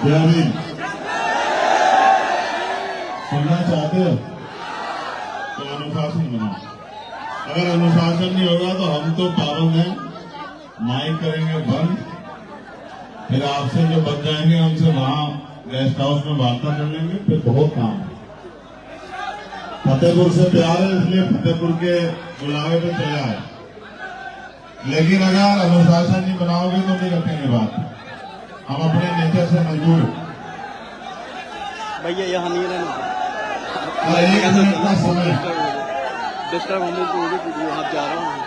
क्या नहीं सुनना चाहते हो तो अनुशासन बनाओ। अगर अनुशासन नहीं होगा तो हम तो पाबंद हैं, माइक करेंगे बंद, फिर आपसे जो बच जाएंगे हमसे वहां गेस्ट हाउस में वार्ता कर लेंगे, फिर बहुत काम है। फतेहपुर से प्यार है इसलिए फतेहपुर के बुलावे पे चला है, लेकिन अगर अनुशासन नहीं बनाओगे तो नहीं रखेंगे बात। हम अपने नेचर से मजबूर भैया यहाँ नहीं रहना। एक मिनट का समय डिस्टर्ब होने की वजह से वहाँ जा रहा हूँ।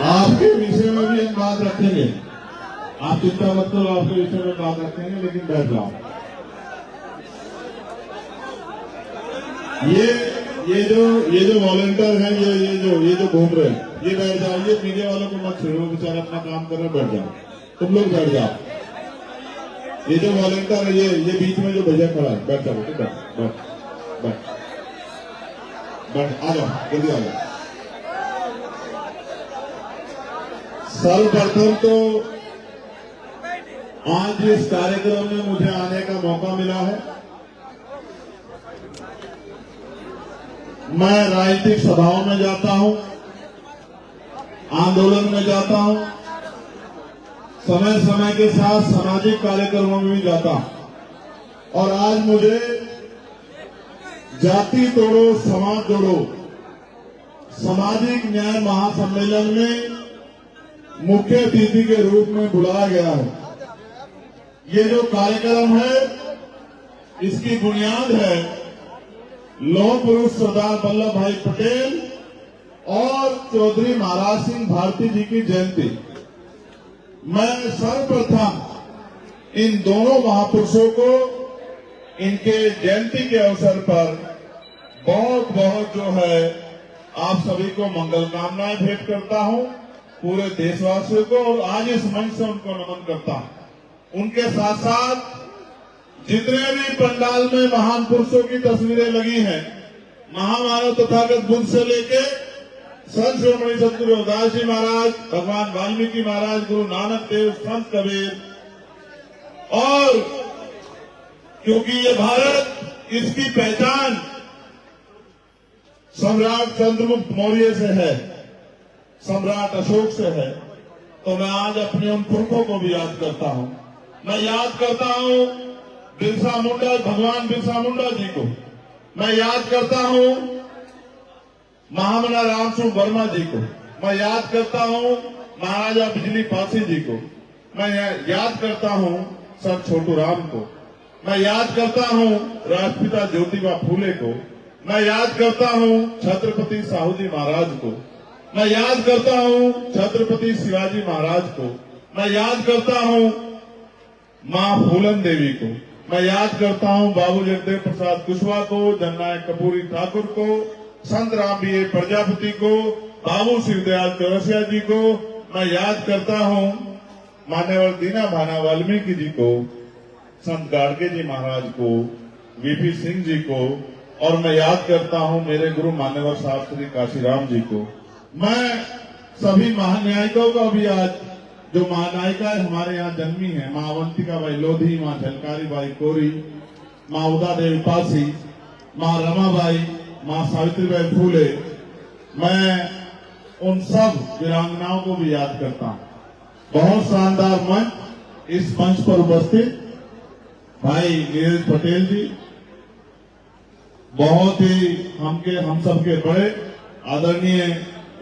आपके विषय में भी हम बात रखेंगे, आप चिंता मत करो, आपके विषय में बात रखेंगे, लेकिन बैठ जाओ। ये जो वॉलंटियर हैं, ये जो घूम रहे हैं, ये बैठ जाओ। ये मीडिया वालों को मत छोड़ो, बेचारा अपना काम कर रहे, बैठ जाओ। तुम लोग बैठ जाओ। ये जो वॉलंटियर है, ये बीच में जो भैया खड़ा है, बैठ जाओ, बैठ बैठ बैठ बैठ, आ जाओ, जल्दी आ जाओ। सर्वप्रथम तो आज इस कार्यक्रम में मुझे आने का मौका मिला है। मैं राजनीतिक सभाओं में जाता हूं, आंदोलन में जाता हूं, समय समय के साथ सामाजिक कार्यक्रमों में भी जाता हूं। और आज मुझे जाति तोड़ो समाज जोड़ो सामाजिक न्याय महासम्मेलन में मुख्य अतिथि के रूप में बुलाया गया है। ये जो कार्यक्रम है, इसकी बुनियाद है लौह पुरुष सरदार वल्लभ भाई पटेल और चौधरी महाराज सिंह भारती जी की जयंती। मैं सर्वप्रथम इन दोनों महापुरुषों को इनके जयंती के अवसर पर बहुत बहुत जो है आप सभी को मंगल कामनाएं भेंट करता हूं, पूरे देशवासियों को, और आज इस मंच से उनको नमन करता हूं। उनके साथ साथ जितने भी पंडाल में महान पुरुषों की तस्वीरें लगी हैं, महामानव तथागत बुद्ध से लेके संत शिरोमणि सतगुरु रविदास जी महाराज, भगवान वाल्मीकि महाराज, गुरु नानक देव, संत कबीर, और क्योंकि ये भारत, इसकी पहचान सम्राट चंद्रगुप्त मौर्य से है, सम्राट अशोक से है, तो मैं आज अपने उन पुरखों को भी याद करता हूं। मैं याद करता हूं बिरसा मुंडा, भगवान बिरसा मुंडा जी को। मैं याद करता हूं महामना रामसिंह वर्मा जी को। मैं याद करता हूं महाराजा बिजली पासी जी को। मैं याद करता हूं सर छोटू राम को। मैं याद करता हूं राष्ट्रपिता ज्योतिबा फूले को। मैं याद करता हूं छत्रपति साहू जी महाराज को। मैं याद करता हूं छत्रपति शिवाजी महाराज को। मैं याद करता हूं मां फूलन देवी को। मैं याद करता हूं बाबू जगदेव प्रसाद कुशवाहा को, जननायक कपूरी ठाकुर को, संत राम बीए प्रजापति को, बाबू शिवदयाल चौरसिया जी को। मैं याद करता हूं मान्यवर दीना भाना वाल्मीकि जी को, संत गाड़गे जी महाराज को, वीपी सिंह जी को, और मैं याद करता हूं मेरे गुरु मान्यवर साहब श्री काशीराम जी को। मैं सभी महान्यायिकाओं का भी आज जो महानायिकाएं हमारे यहाँ जन्मी है, माँ अवंतिका बाई लोधी, माँ झलकारी बाई कोरी, माँ उदा देवी पासी, माँ रमाबाई, माँ सावित्री बाई फूले, मैं उन सब वीरांगनाओं को भी याद करता हूँ। बहुत शानदार मंच, इस मंच पर उपस्थित भाई नीरज पटेल जी, बहुत ही हम सबके बड़े आदरणीय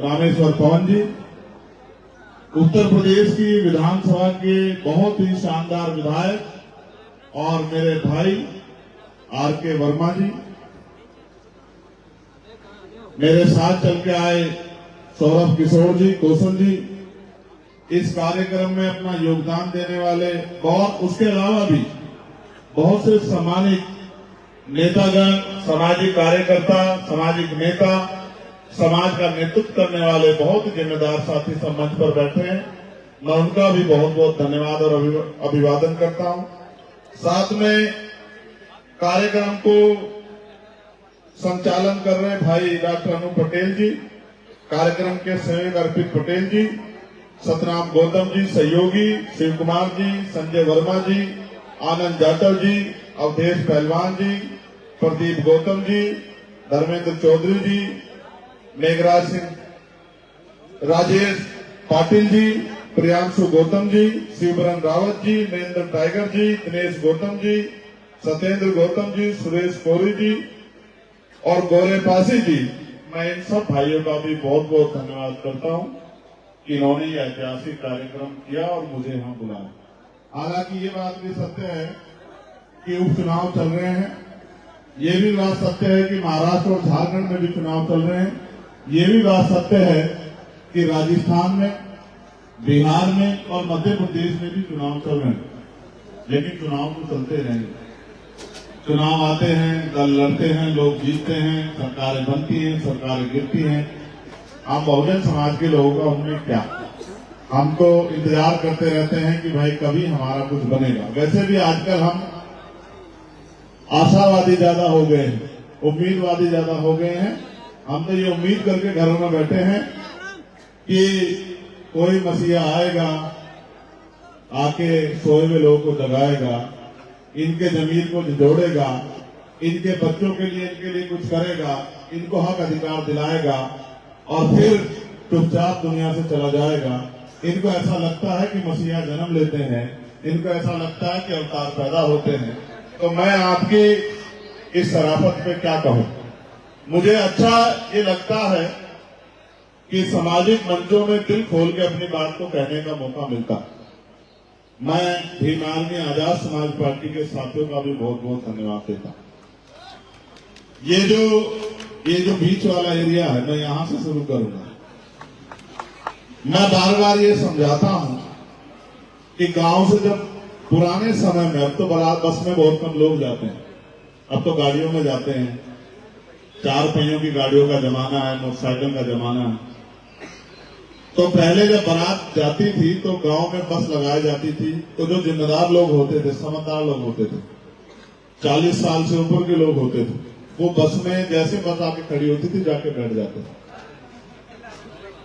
रामेश्वर पवन जी, उत्तर प्रदेश की विधानसभा के बहुत ही शानदार विधायक, और मेरे भाई आर.के. वर्मा जी, मेरे साथ चल के आए सौरभ किशोर जी, कौशल जी, इस कार्यक्रम में अपना योगदान देने वाले और उसके अलावा भी बहुत से सम्मानित नेतागण, सामाजिक कार्यकर्ता, सामाजिक नेता, समाज का नेतृत्व करने वाले बहुत जिम्मेदार साथी सब मंच पर बैठे हैं। मैं उनका भी बहुत बहुत धन्यवाद और अभिवादन करता हूं। साथ में कार्यक्रम को संचालन कर रहे भाई डॉक्टर अनु पटेल जी, कार्यक्रम के सहयोग अर्पित पटेल जी, सतनाम गौतम जी सहयोगी, शिव कुमार जी, संजय वर्मा जी, आनंद जाटव जी, अवधेश पहलवान जी, प्रदीप गौतम जी, धर्मेंद्र चौधरी जी, मेघराज सिंह, राजेश पाटिल जी, प्रियांशु गौतम जी, शिवबरन रावत जी, महेंद्र टाइगर जी, दिनेश गौतम जी, सत्येंद्र गौतम जी, सुरेश कोरी जी और गौरे पासी जी। मैं इन सब भाइयों का भी बहुत बहुत धन्यवाद करता हूं कि इन्होंने ये ऐतिहासिक कार्यक्रम किया और मुझे यहाँ बुलाया। हालांकि ये बात भी सत्य है कि उपचुनाव चल रहे हैं, ये भी बात सत्य है कि महाराष्ट्र और झारखंड में भी चुनाव चल रहे हैं, ये भी बात सत्य है कि राजस्थान में, बिहार में और मध्य प्रदेश में भी चुनाव चल रहे हैं। लेकिन चुनाव तो चलते रहेंगे, चुनाव आते हैं, दल लड़ते हैं, लोग जीतते हैं, सरकारें बनती हैं, सरकारें गिरती हैं। हम बहुजन समाज के लोगों का उनमें क्या, हम तो इंतजार करते रहते हैं कि भाई कभी हमारा कुछ बनेगा। वैसे भी आजकल हम आशावादी ज्यादा हो गए हैं, उम्मीदवादी ज्यादा हो गए हैं। हम तो ये उम्मीद करके घरों में बैठे हैं कि कोई मसीहा आएगा, आके सोए हुए लोगों को जगाएगा, इनके जमीन को जोड़ेगा, इनके बच्चों के लिए कुछ करेगा, इनको हक अधिकार दिलाएगा और फिर चुपचाप दुनिया से चला जाएगा। इनको ऐसा लगता है कि मसीहा जन्म लेते हैं, इनको ऐसा लगता है कि अवतार पैदा होते हैं। तो मैं आपकी इस शराफत पे क्या कहूं। मुझे अच्छा ये लगता है कि सामाजिक मंचों में दिल खोल के अपनी बात को कहने का मौका मिलता। मैं भीम आर्मी आजाद समाज पार्टी के साथियों का भी बहुत बहुत धन्यवाद देता हूं। ये जो बीच वाला एरिया है, मैं यहां से शुरू करूंगा। मैं बार बार ये समझाता हूं कि गांव से जब पुराने समय में, अब तो बस में बहुत कम लोग जाते हैं, अब तो गाड़ियों में जाते हैं, 4 पहियों की गाड़ियों का जमाना है, मोटरसाइकिल का जमाना है। तो पहले जब बारात जाती थी तो गांव में बस लगाई जाती थी, तो जो जिम्मेदार लोग होते थे, समझदार लोग होते थे, 40 साल से ऊपर के लोग होते थे, वो बस में जैसे बस आके खड़ी होती थी जाके बैठ जाते थे।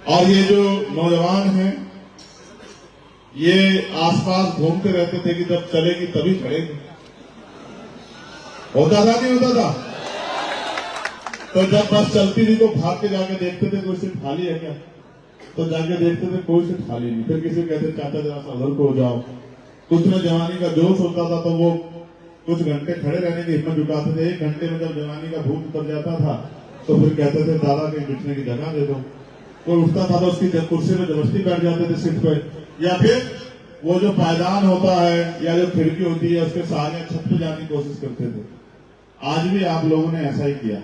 और ये जो नौजवान हैं, ये आसपास घूमते रहते थे कि जब चलेगी तभी खड़ेगी। होता था नहीं होता था? तो जब बस चलती थी तो भाग के जाके देखते थे कोई सीट खाली है क्या, तो जाके देखते थे कोई सीट खाली नहीं। फिर किसी कहते चाचा जरा सा उधर को हो जाओ। कुछ में जवानी का जोश होता था तो वो कुछ घंटे खड़े रहने की हिम्मत जुटाते थे। 1 घंटे में जब जवानी का भूख उतर जाता था तो फिर कहते थे दादा कहीं बिठने की जगह दे दो। कोई उठता था तो उसकी कुर्सी में जबरदस्ती बैठ जाते थे सीट पे, या फिर वो जो पायदान होता है या जो खिड़की होती है उसके सहारे छत पे जाने की कोशिश करते थे। आज भी आप लोगों ने ऐसा ही किया,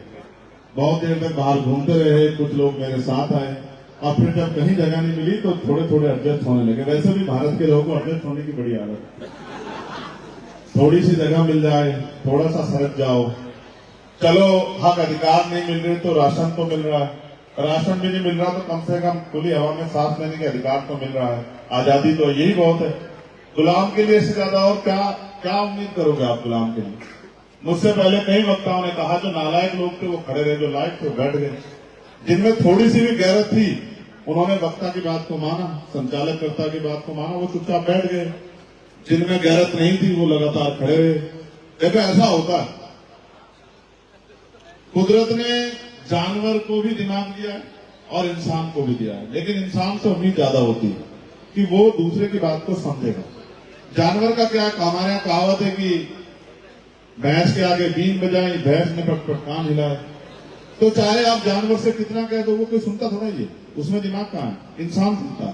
बहुत देर तक बाहर घूमते रहे, कुछ लोग मेरे साथ आए और फिर जब कहीं जगह नहीं मिली तो थोड़े थोड़े एडजस्ट होने लगे। वैसे भी भारत के लोगों को एडजस्ट होने की बड़ी आदत है, थोड़ी सी जगह मिल जाए, थोड़ा सा सरक जाओ, चलो हक अधिकार नहीं मिल रहे तो राशन तो मिल रहा है, राशन भी नहीं मिल रहा तो कम से कम खुली हवा में सांस लेने के अधिकार तो मिल रहा है। आजादी तो यही बहुत है। गुलाम के लिए इससे ज्यादा और क्या उम्मीद करोगे आप गुलाम के लिए। मुझसे पहले कई वक्ताओं ने कहा जो नालायक लोग थे वो खड़े रहे, जो लायक थे बैठ गए। जिनमें थोड़ी सी भी गैरत थी उन्होंने वक्ता की बात को माना, संचालककर्ता की बात को माना, वो चुपचाप बैठ गए। जिनमें गैरत नहीं थी वो लगातार खड़े रहे। देखो ऐसा होता है, कुदरत ने जानवर को भी दिमाग दिया है और इंसान को भी दिया है, लेकिन इंसान से उम्मीद ज्यादा होती है कि वो दूसरे की बात को समझेगा। जानवर का क्या, हमारे यहाँ कहावत है कि भैंस के आगे बीन बजाई, भैंस ने पटपट कान हिलाए। तो चाहे आप जानवर से कितना कह दो वो कोई सुनता थोड़ा ही है, उसमें दिमाग कहाँ है, इंसान सुनता है।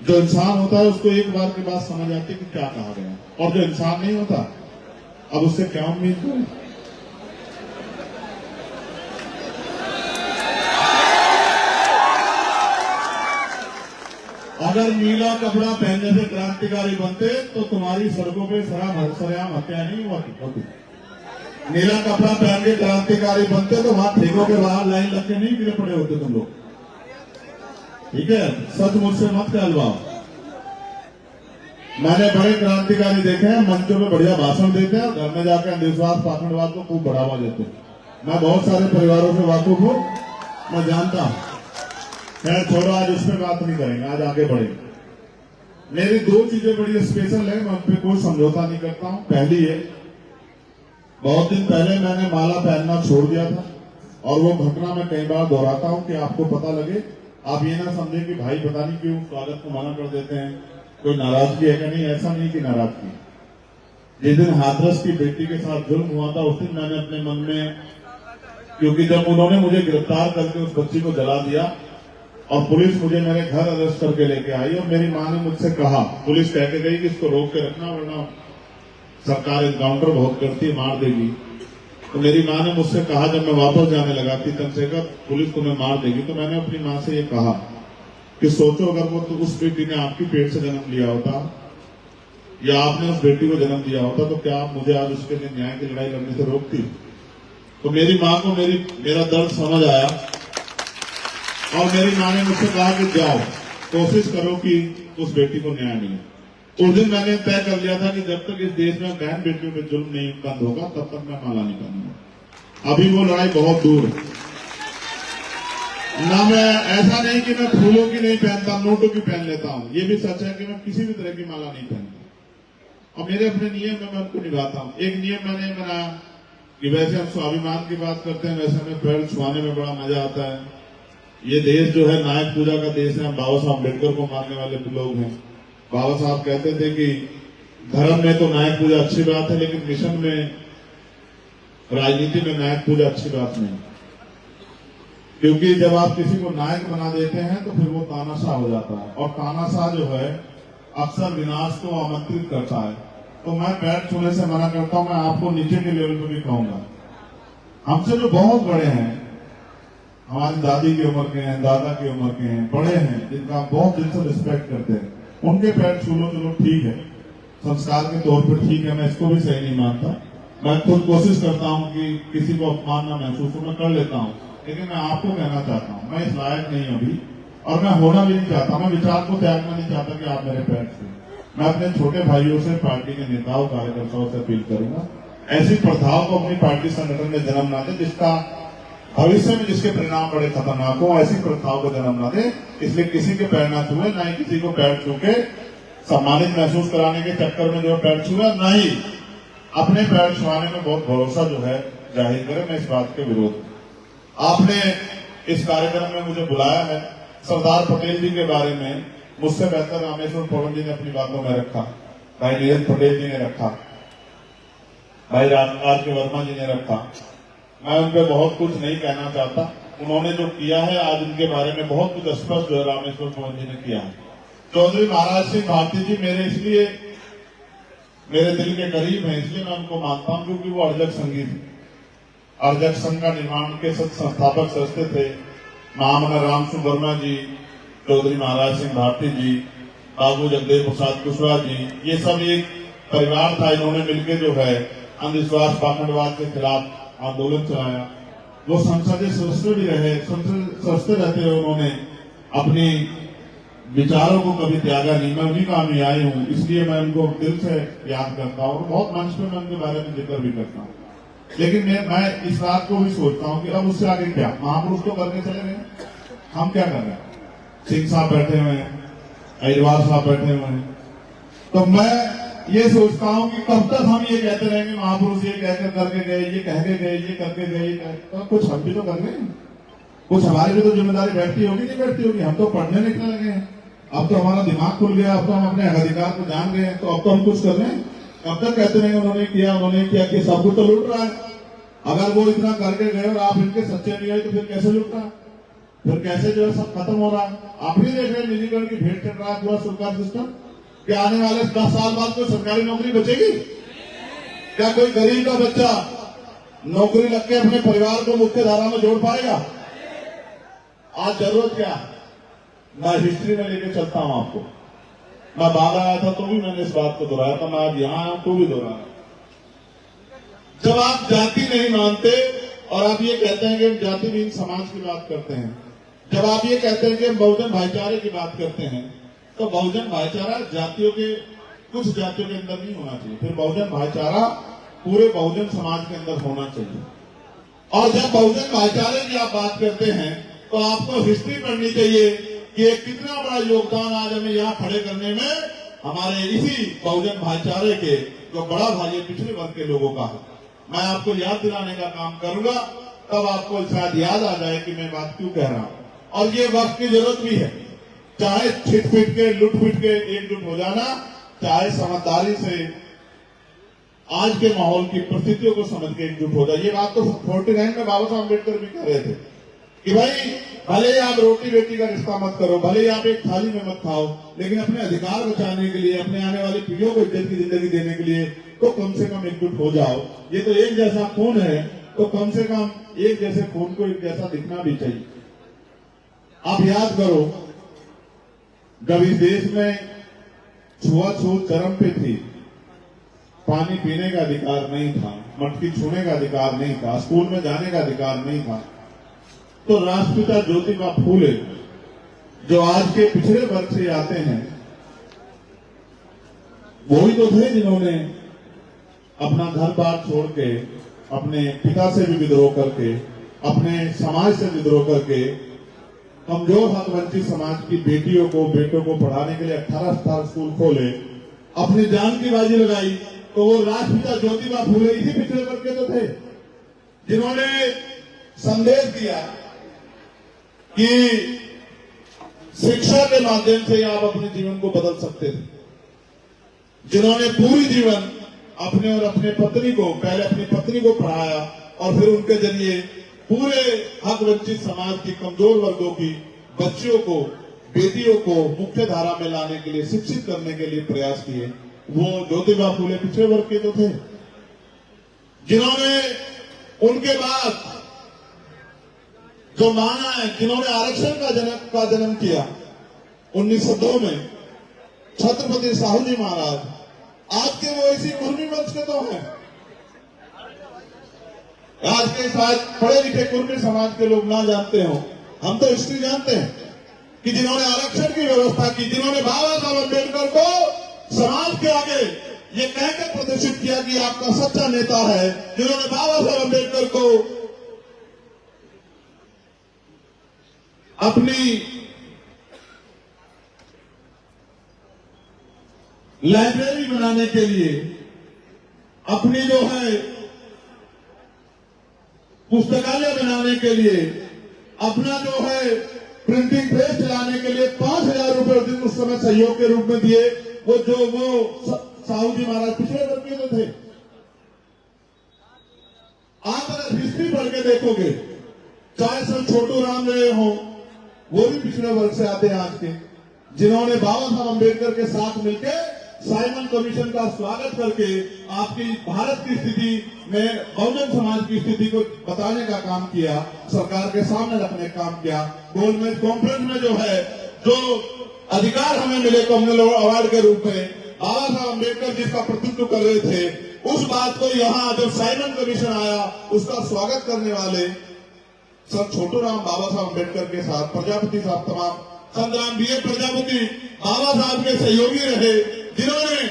जो इंसान होता है उसको एक बार के बाद समझ आती है कि क्या कहा गया, और जो इंसान नहीं होता अब उससे क्या उम्मीद करें। अगर नीला कपड़ा पहनने से क्रांतिकारी बनते तो तुम्हारी सड़कों पे सरेआम हत्या नहीं होती। नीला कपड़ा पहन के क्रांतिकारी बनते तो वहां ठेकों के बाहर लाइन लग के नहीं गिरे पड़े होते तुम लोग। ठीक है, सच मुझसे मत कहलवाओ। मैंने बड़े क्रांतिकारी देखे हैं, मंचों में बढ़िया भाषण देते हैं, घर में जाकर अंधविश्वास पाखंडवाद को खूब बढ़ावा देते हैं। मैं बहुत सारे परिवारों से वाकिफ हूं, मैं जानता हूं। खैर छोड़ो, आज उस पर बात नहीं करेंगे, आज आगे बढ़ेंगे। मेरी दो चीजें बड़ी स्पेशल है, मैं उन पर कोई समझौता नहीं करता हूं। पहली है, बहुत दिन पहले मैंने माला पहनना छोड़ दिया था और वो घटना मैं कई बार दोहराता हूं कि आपको पता लगे, आप ये ना समझे कि भाई पता नहीं क्यों स्वागत को मना कर देते हैं, कोई नाराजगी है क्या? नहीं, ऐसा नहीं कि नाराजगी। जिस दिन हाथरस की बेटी के साथ जुल्म हुआ था उस दिन मैंने अपने मन में, क्योंकि जब उन्होंने मुझे गिरफ्तार करके उस बच्ची को जला दिया और पुलिस मुझे मेरे घर अरेस्ट करके लेके आई और मेरी मां ने मुझसे कहा, पुलिस कह के गई कि इसको रोक के रखना वरना सरकार एनकाउंटर बहुत करती है, मार देगी। तो मेरी मां ने मुझसे कहा, जब मैं वापस जाने लगा कि तब से कब पुलिस तुम्हें मार देगी, तो मैंने अपनी मां से ये कहा कि सोचो अगर वो तो उस बेटी ने आपकी पेट से जन्म लिया होता या आपने उस बेटी को जन्म दिया होता तो क्या आप मुझे आज उसके लिए न्याय की लड़ाई लड़ने से रोकती? तो मेरी मां को मेरा दर्द समझ आया और मेरी मां ने मुझसे कहा कि जाओ कोशिश करो कि उस बेटी को न्याय मिले। उस दिन मैंने तय कर लिया था कि जब तक इस देश में बहन बेटियों पे जुल्म नहीं बंद होगा तब तक मैं माला नहीं पहनूंगा। अभी वो लड़ाई बहुत दूर है ना। मैं ऐसा नहीं कि मैं फूलों की नहीं पहनता, नोटों की पहन लेता हूं। ये भी सच है कि मैं किसी भी तरह की माला नहीं पहनता और मेरे अपने नियम में मैं उनको निभाता हूं। एक नियम मैंने बनाया कि वैसे हम स्वाभिमान की बात करते हैं, वैसे हमें पैर छुआने में बड़ा मजा आता है। ये देश जो है नायक पूजा का देश है। हम बाबा साहब अम्बेडकर को मानने वाले लोग हैं। बाबा साहब कहते थे कि धर्म में तो नायक पूजा अच्छी बात है, लेकिन मिशन में, राजनीति में नायक पूजा अच्छी बात नहीं, क्योंकि जब आप किसी को नायक बना देते हैं तो फिर वो तानाशाह हो जाता है और तानाशाह जो है अक्सर विनाश को आमंत्रित करता है। तो मैं पैर छूने से मना करता हूं। मैं आपको नीचे के लेवल पर भी कहूंगा, हमसे जो बहुत बड़े हैं, हमारी दादी की उम्र के हैं, दादा की उम्र के हैं, बड़े हैं, जिनका आप बहुत दिल से रिस्पेक्ट करते हैं, उनके पैर छू लो, चलो ठीक है, संस्कार के तौर पर ठीक है, मैं इसको भी सही नहीं मानता। मैं खुद कोशिश करता हूं कि किसी को अपमान ना महसूस हो, मैं कर लेता हूं, लेकिन मैं आपको कहना चाहता हूं, मैं इस लायक नहीं अभी और मैं होना भी नहीं चाहता। मैं विचार को त्यागना नहीं चाहता कि आप मेरे पैर छूए। मैं अपने छोटे भाइयों से, पार्टी के नेताओं, कार्यकर्ताओं से अपील करूंगा, ऐसी प्रथाओं को अपनी पार्टी संगठन में जन्म ना दे जिसका भविष्य में जिसके परिणाम बड़े खतरनाक हो। ऐसी प्रथाओं को जन्म ना दे, इसलिए किसी के पैर ना छुए, ना ही किसी को पैर छू के सम्मानित महसूस कराने के चक्कर में जो पैर छुए, ना ही अपने पैर छुआने में बहुत भरोसा जो है जाहिर करे। मैं इस बात के विरोध हूं। आपने इस कार्यक्रम में मुझे बुलाया है, सरदार पटेल जी के बारे में मुझसे बेहतर रामेश्वर पवन जी ने अपनी बातों में रखा, भाई नीरज पटेल जी ने रखा, भाई रामकाज के वर्मा जी ने रखा। मैं उन पर बहुत कुछ नहीं कहना चाहता। उन्होंने जो किया है आज उनके बारे में बहुत कुछ स्पष्ट जो है रामेश्वर पवन जी ने किया है। चौधरी महाराज सिंह भारती जी मेरे इसलिए मेरे दिल के करीब हैं, इसलिए मैं उनको मानता हूं क्योंकि वो अर्जक संघी थे। अर्जक संघ का निर्माण के संस्थापक सदस्य थे महामना राम सिंह वर्मा जी, चौधरी महाराज सिंह भारती जी, बाबू जगदेव प्रसाद कुशवाहा जी, ये सब एक परिवार था। इन्होंने मिलकर जो है अंधविश्वास पाखंडवाद के खिलाफ आंदोलन चलाया। वो संसदीय सदस्य भी रहे, सदस्य रहते हुए उन्होंने अपनी विचारों को कभी त्यागा नहीं। मैं उन्हीं काम में आई हूँ, इसलिए मैं उनको दिल से याद करता हूँ। बहुत मंच पे मैं उनके बारे में जिक्र भी करता हूँ, लेकिन मैं इस बात को भी सोचता हूँ कि अब उससे आगे क्या। महापुरुष तो करके चले गए, हम क्या कर रहे हैं? सिंह साहब बैठे हुए हैं, अहिरवार साहब बैठे हुए हैं, तो मैं ये सोचता हूं कि कब तक हम ये कहते रहेंगे महापुरुष ये कहकर करके गए, ये कह के गए, ये करके गए, तो कुछ हम भी तो कर रहे हैं, कुछ हमारी भी तो जिम्मेदारी बैठती होगी, नहीं बैठती होगी। हम तो पढ़ने लिखने लगे हैं, अब तो हमारा दिमाग खुल गया, अब तो हम अपने अधिकार को जान गए हैं, तो अब तो हम कुछ कर रहे हैं। कब तक कहते रहेंगे उन्होंने किया कि सब कुछ तो लूट रहा है। अगर वो इतना करके गए और आप इनके सच्चे नहीं गए तो फिर कैसे लूट रहा है? फिर कैसे जो है सब खत्म हो रहा है? आप भी देख रहे हैं निजीकरण की भेंट चढ़ रहा है पूरा सरकार सिस्टम। क्या आने वाले 10 साल बाद कोई सरकारी नौकरी बचेगी? क्या कोई गरीब का बच्चा नौकरी लग के अपने परिवार को मुख्य धारा में जोड़ पाएगा? आज जरूरत क्या है? मैं हिस्ट्री में लेके चलता हूं आपको। मैं बाहर आया था तो भी मैंने इस बात को दोहराया था, मैं आज यहां आया तो भी दोहराया। जब आप जाति नहीं मानते और आप ये कहते हैं कि हम जाति विहीन समाज की बात करते हैं, जब आप ये कहते हैं कि हम बहुजन भाईचारे की बात करते हैं, तो बहुजन भाईचारा जातियों के, कुछ जातियों के अंदर नहीं होना चाहिए, फिर बहुजन भाईचारा पूरे बहुजन समाज के अंदर होना चाहिए। और जब बहुजन भाईचारे की आप बात करते हैं तो आपको हिस्ट्री पढ़नी चाहिए कि एक कितना बड़ा योगदान आज हमें यहाँ खड़े करने में हमारे इसी बहुजन भाईचारे के जो बड़ा भाई पिछड़े वर्ग के लोगों का है। मैं आपको याद दिलाने का काम करूंगा, तब आपको शायद याद आ जाए कि मैं बात क्यों कह रहा हूं। और ये वक्त की जरूरत भी है, चाहे छिट पिट के लुट पिट के एकजुट हो जाना, चाहे समझदारी से आज के माहौल की परिस्थितियों को समझ के एकजुट हो जाए। ये बात तो 49 में बाबा साहब अम्बेडकर भी कह रहे थे कि भाई भले ही आप रोटी बेटी का रिश्ता मत करो, भले ही आप एक थाली में मत खाओ, लेकिन अपने अधिकार बचाने के लिए, अपने आने वाली पीढ़ियों को इज्जत की जिंदगी देने के लिए तो कम से कम एकजुट हो जाओ। ये तो एक जैसा खून है, तो कम से कम एक जैसे खून को एक जैसा दिखना भी चाहिए। आप याद करो, जब इस देश में छुआछूत चरम पे थी, पानी पीने का अधिकार नहीं था, मटकी छूने का अधिकार नहीं था, स्कूल में जाने का अधिकार नहीं था, तो राष्ट्रपिता ज्योतिबा फूले जो आज के पिछड़े वर्ग से आते हैं, वही तो थे जिन्होंने अपना घर बार छोड़ के, अपने पिता से भी विद्रोह करके, अपने समाज से विद्रोह करके, कमजोर हक वंचित समाज की बेटियों को, बेटों को पढ़ाने के लिए 18 स्कूल खोले, अपनी जान की बाजी लगाई। तो वो राष्ट्रपिता ज्योतिबा फूले इसी पिछड़े वर्ग के तो थे जिन्होंने संदेश दिया कि शिक्षा के माध्यम से आप अपने जीवन को बदल सकते थे, जिन्होंने पूरी जीवन अपने और अपने पत्नी को, पहले अपनी पत्नी को पढ़ाया और फिर उनके जरिए पूरे हक वंचित समाज की कमजोर वर्गों की बच्चियों को, बेटियों को मुख्य धारा में लाने के लिए, शिक्षित करने के लिए प्रयास किए। वो ज्योतिबा फूले पिछड़े वर्ग के तो थे जिन्होंने उनके बाद जो माना है, जिन्होंने आरक्षण का जन्म किया 1902 में, छत्रपति साहू जी महाराज, आज के वो इसी कुर्मी वंश के तो हैं। आज के शायद पढ़े लिखे कुर्मी समाज के लोग ना जानते हो, हम तो हिस्ट्री जानते हैं कि जिन्होंने आरक्षण की व्यवस्था की, जिन्होंने बाबा साहब अम्बेडकर को समाज के आगे ये कहकर प्रदर्शित किया कि आपका सच्चा नेता है, जिन्होंने बाबा साहब अम्बेडकर को अपनी लाइब्रेरी बनाने के लिए, अपनी जो है पुस्तकालय बनाने के लिए, अपना जो है प्रिंटिंग प्रेस चलाने के लिए 5,000 रुपए दिन उस समय सहयोग के रूप में दिए। वो साहू जी महाराज पिछड़े वर्ग के तो थे। आप अगर हिस्ट्री पढ़ के देखोगे, चाहे सर छोटू राम रहे हो, वो भी पिछड़े वर्ग से आते हैं आज के, जिन्होंने बाबा साहब अम्बेडकर के साथ मिलकर साइमन कमीशन का स्वागत करके आपकी भारत की स्थिति में बहुजन समाज की स्थिति को बताने का काम किया, सरकार के सामने रखने का काम किया। गोलमेज कॉन्फ्रेंस में जो है, जो अधिकार हमें मिले कम्युनल अवार्ड के रूप में, बाबा साहब अम्बेडकर जिसका प्रतिनिधित्व कर रहे थे, उस बात को यहाँ जब साइमन कमीशन आया, उसका स्वागत करने वाले सर छोटू राम बाबा साहब अम्बेडकर के साथ प्रजापति साहब, तमाम संग्राम बीए प्रजापति बाबा साहब के सहयोगी रहे, जिन्होंने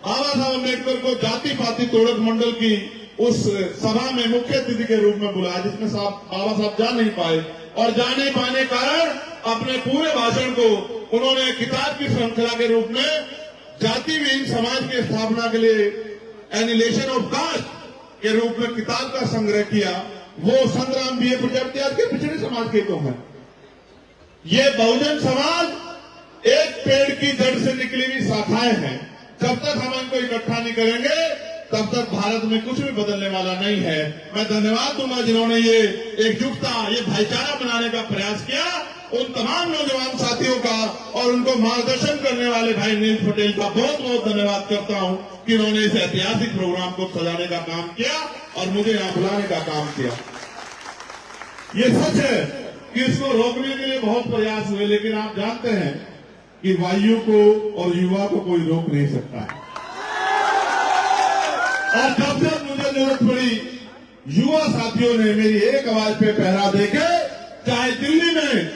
बाबा साहब अम्बेडकर को जाति पाति तोड़क मंडल की उस सभा में मुख्य अतिथि के रूप में बुलाया, जिसमें बाबा साहब जा नहीं पाए, और जा नहीं पाने कारण अपने पूरे भाषण को उन्होंने किताब की श्रृंखला के रूप में जाति विहीन समाज की स्थापना के लिए एनिलेशन ऑफ कास्ट के रूप में किताब का संग्रह किया। वो संग्राम बीए प्रजापति आज के पिछड़े समाज के तो हैं। ये बहुजन समाज एक पेड़ की जड़ से निकली हुई शाखाएं हैं। जब तक हम इनको इकट्ठा नहीं करेंगे, तब तक भारत में कुछ भी बदलने वाला नहीं है। मैं धन्यवाद दूंगा जिन्होंने ये एकजुटता, ये भाईचारा बनाने का प्रयास किया, उन तमाम नौजवान साथियों का और उनको मार्गदर्शन करने वाले भाई नील पटेल का बहुत बहुत धन्यवाद करता हूं कि उन्होंने इस ऐतिहासिक प्रोग्राम को सजाने का काम किया और मुझे यहां बुलाने का काम किया। ये सच है कि इसको रोकने के लिए बहुत प्रयास हुए, लेकिन आप जानते हैं कि वायु को और युवा को कोई रोक नहीं सकता है। और जब जब मुझे जरूरत पड़ी, युवा साथियों ने मेरी एक आवाज पे पहरा देके, चाहे दिल्ली में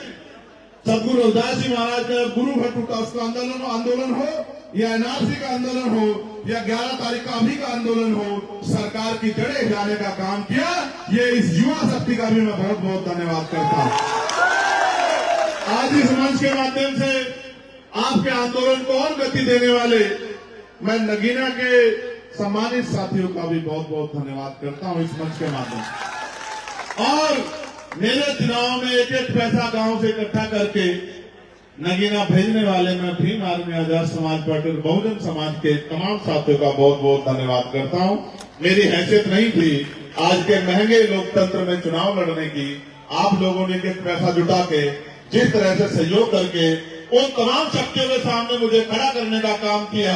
सदगुरु रविदास जी महाराज का गुरु भट्ट का उसका आंदोलन हो, या एनआरसी का आंदोलन हो, या 11 तारीख का अभी का आंदोलन हो, सरकार की जड़ें हिलाने का काम किया। ये इस युवा शक्ति का भी मैं बहुत बहुत धन्यवाद करता हूं। आज इस मंच के माध्यम से आपके आंदोलन को और गति देने वाले मैं नगीना के सम्मानित साथियों का भी बहुत बहुत धन्यवाद करता हूं इस मंच के माध्यम से। और मेरे चुनाव में एक एक पैसा गांव से इकट्ठा करके नगीना भेजने वाले मैं भीम आर्मी आजाद समाज पार्टी और बहुजन समाज के तमाम साथियों का बहुत बहुत धन्यवाद करता हूं। मेरी हैसियत नहीं थी आज के महंगे लोकतंत्र में चुनाव लड़ने की। आप लोगों ने एक एक पैसा जुटा के जिस तरह से सहयोग करके उन तमाम शक्तियों के सामने मुझे खड़ा करने का काम किया,